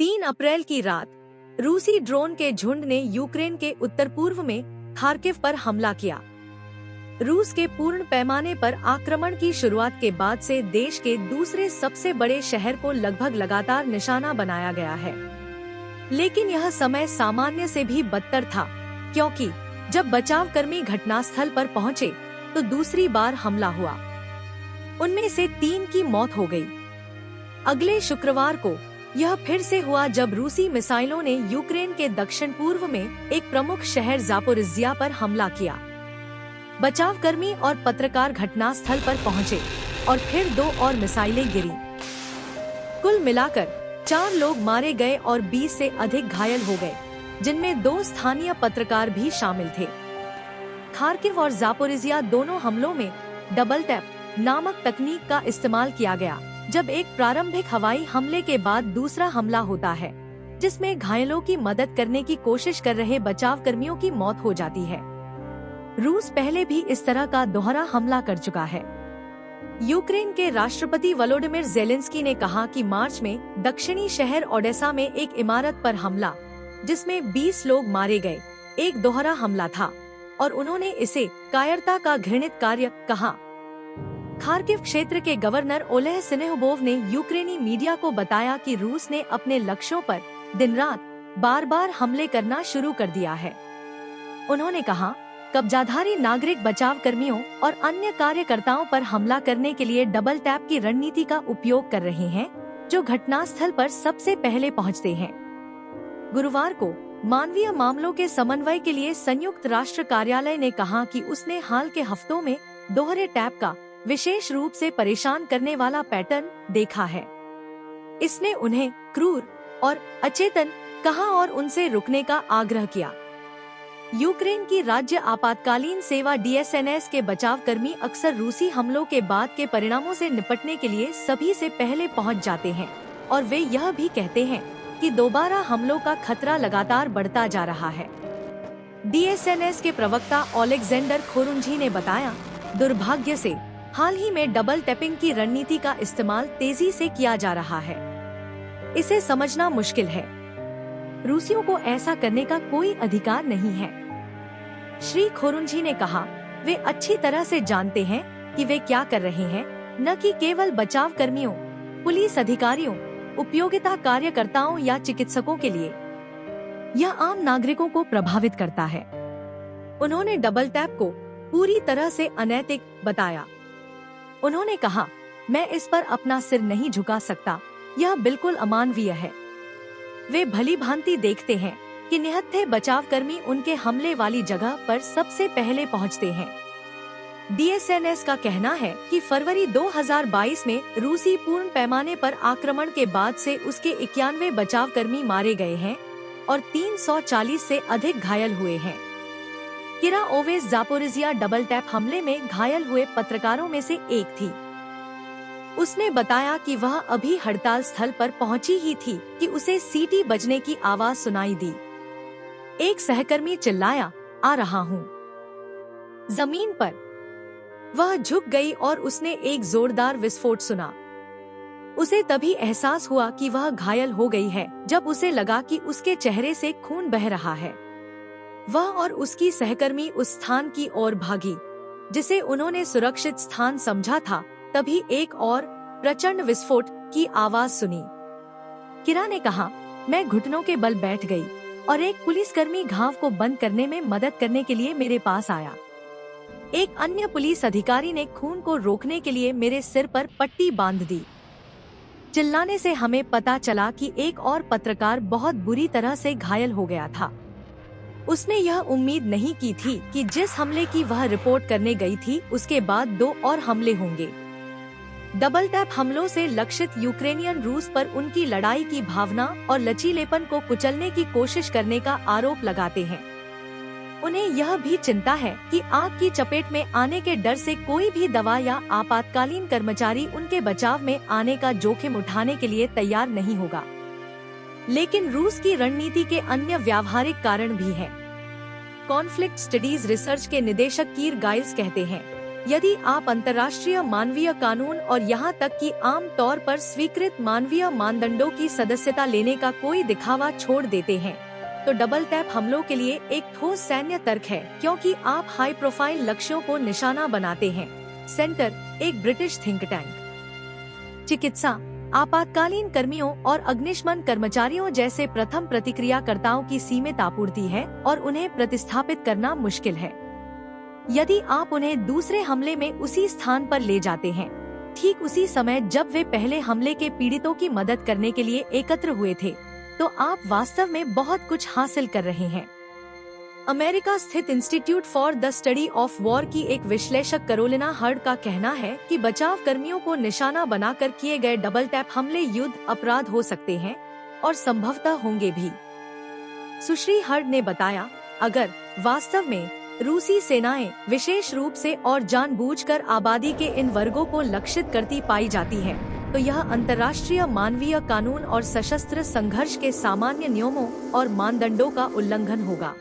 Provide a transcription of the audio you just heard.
3 अप्रैल की रात रूसी ड्रोन के झुंड ने यूक्रेन के उत्तर पूर्व में खार्किव पर हमला किया। रूस के पूर्ण पैमाने पर आक्रमण की शुरुआत के बाद से देश के दूसरे सबसे बड़े शहर को लगभग लगातार निशाना बनाया गया है। लेकिन यह समय सामान्य से भी बदतर था, क्योंकि जब बचावकर्मी घटनास्थल पर पहुंचे तो दूसरी बार हमला हुआ। उनमें से 3 की मौत हो गई। अगले शुक्रवार को यह फिर से हुआ जब रूसी मिसाइलों ने यूक्रेन के दक्षिण पूर्व में एक प्रमुख शहर जापोरिज्जिया पर हमला किया। बचावकर्मी और पत्रकार घटनास्थल पर पहुंचे और फिर 2 और मिसाइलें गिरी। कुल मिलाकर 4 लोग मारे गए और 20 से अधिक घायल हो गए, जिनमें 2 स्थानीय पत्रकार भी शामिल थे। खार्किव और जापोरिज्जिया दोनों हमलों में डबल टैप नामक तकनीक का इस्तेमाल किया गया, जब एक प्रारंभिक हवाई हमले के बाद दूसरा हमला होता है, जिसमें घायलों की मदद करने की कोशिश कर रहे बचावकर्मियों की मौत हो जाती है। रूस पहले भी इस तरह का दोहरा हमला कर चुका है। यूक्रेन के राष्ट्रपति वोलोडिमिर ज़ेलेंस्की ने कहा कि मार्च में दक्षिणी शहर ओडेसा में एक इमारत पर हमला, जिसमें 20 लोग मारे गए, एक दोहरा हमला था और उन्होंने इसे कायरता का घृणित कार्य कहा। खार्किव क्षेत्र के गवर्नर ओलेह सिनेहोबोव ने यूक्रेनी मीडिया को बताया कि रूस ने अपने लक्ष्यों पर दिन रात बार बार हमले करना शुरू कर दिया है। उन्होंने कहा, कब्जाधारी नागरिक बचाव कर्मियों और अन्य कार्यकर्ताओं पर हमला करने के लिए डबल टैप की रणनीति का उपयोग कर रहे हैं, जो घटनास्थल पर सबसे पहले पहुंचते हैं। गुरुवार को मानवीय मामलों के समन्वय के लिए संयुक्त राष्ट्र कार्यालय ने कहा कि उसने हाल के हफ्तों में दोहरे टैप का विशेष रूप से परेशान करने वाला पैटर्न देखा है। इसने उन्हें क्रूर और अचेतन कहा और उनसे रुकने का आग्रह किया। यूक्रेन की राज्य आपातकालीन सेवा DSNS के बचावकर्मी अक्सर रूसी हमलों के बाद के परिणामों से निपटने के लिए सभी से पहले पहुंच जाते हैं और वे यह भी कहते हैं कि दोबारा हमलों का खतरा लगातार बढ़ता जा रहा है। DSNS के प्रवक्ता ओलेक्जेंडर खोरुंझी ने बताया, दुर्भाग्य से हाल ही में डबल टैपिंग की रणनीति का इस्तेमाल तेजी से किया जा रहा है। इसे समझना मुश्किल है। रूसियों को ऐसा करने का कोई अधिकार नहीं है। श्री खोरुंझी ने कहा, वे अच्छी तरह से जानते हैं कि वे क्या कर रहे हैं, न कि केवल बचाव कर्मियों, पुलिस अधिकारियों, उपयोगिता कार्यकर्ताओं या चिकित्सकों के लिए। यह आम नागरिकों को प्रभावित करता है। उन्होंने डबल टैप को पूरी तरह से अनैतिक बताया। उन्होंने कहा, मैं इस पर अपना सिर नहीं झुका सकता, यह बिल्कुल अमानवीय है। वे भली भांति देखते हैं कि निहत्थे बचावकर्मी उनके हमले वाली जगह पर सबसे पहले पहुंचते हैं। DSNS का कहना है कि फरवरी 2022 में रूसी पूर्ण पैमाने पर आक्रमण के बाद से उसके 91 बचावकर्मी मारे गए हैं और 340 से अधिक घायल हुए हैं। किरा ओवेस जापोरिज्जिया डबल टैप हमले में घायल हुए पत्रकारों में से एक थी। उसने बताया कि वह अभी हड़ताल स्थल पर पहुंची ही थी कि उसे सीटी बजने की आवाज सुनाई दी। एक सहकर्मी चिल्लाया, आ रहा हूँ। जमीन पर वह झुक गई और उसने एक जोरदार विस्फोट सुना। उसे तभी एहसास हुआ कि वह घायल हो गई है, जब उसे लगा कि उसके चेहरे से खून बह रहा है। वह और उसकी सहकर्मी उस स्थान की ओर भागी जिसे उन्होंने सुरक्षित स्थान समझा था। तभी एक और प्रचंड विस्फोट की आवाज सुनी। किरा ने कहा, मैं घुटनों के बल बैठ गई और एक पुलिसकर्मी घाव को बंद करने में मदद करने के लिए मेरे पास आया। एक अन्य पुलिस अधिकारी ने खून को रोकने के लिए मेरे सिर पर पट्टी बांध दी। चिल्लाने से हमें पता चला कि एक और पत्रकार बहुत बुरी तरह से घायल हो गया था। उसने यह उम्मीद नहीं की थी कि जिस हमले की वह रिपोर्ट करने गई थी, उसके बाद 2 और हमले होंगे। डबल टैप हमलों से लक्षित यूक्रेनियन रूस पर उनकी लड़ाई की भावना और लचीलेपन को कुचलने की कोशिश करने का आरोप लगाते हैं। उन्हें यह भी चिंता है कि आग की चपेट में आने के डर से कोई भी दवा या आपातकालीन कर्मचारी उनके बचाव में आने का जोखिम उठाने के लिए तैयार नहीं होगा। लेकिन रूस की रणनीति के अन्य व्यावहारिक कारण भी हैं। कॉन्फ्लिक्ट स्टडीज रिसर्च के निदेशक कीर गाइल्स कहते हैं, यदि आप अंतर्राष्ट्रीय मानवीय कानून और यहाँ तक कि आम तौर पर स्वीकृत मानवीय मानदंडों की सदस्यता लेने का कोई दिखावा छोड़ देते हैं, तो डबल टैप हमलों के लिए एक ठोस सैन्य तर्क है, क्योंकि आप हाई प्रोफाइल लक्ष्यों को निशाना बनाते हैं। सेंटर, एक ब्रिटिश थिंक टैंक। चिकित्सा, आपातकालीन कर्मियों और अग्निशमन कर्मचारियों जैसे प्रथम प्रतिक्रियाकर्ताओं की सीमित आपूर्ति है और उन्हें प्रतिस्थापित करना मुश्किल है। यदि आप उन्हें दूसरे हमले में उसी स्थान पर ले जाते हैं, ठीक उसी समय जब वे पहले हमले के पीड़ितों की मदद करने के लिए एकत्र हुए थे, तो आप वास्तव में बहुत कुछ हासिल कर रहे हैं। अमेरिका स्थित institute for the study of war की एक विश्लेषक कैरोलिना हर्ड का कहना है कि बचाव कर्मियों को निशाना बनाकर किए गए डबल टैप हमले युद्ध अपराध हो सकते हैं और संभवतः होंगे भी। सुश्री हर्ड ने बताया, अगर वास्तव में रूसी सेनाएं विशेष रूप से और जानबूझकर आबादी के इन वर्गों को लक्षित करती पाई जाती है, तो यह अंतर्राष्ट्रीय मानवीय कानून और सशस्त्र संघर्ष के सामान्य नियमों और मानदंडों का उल्लंघन होगा।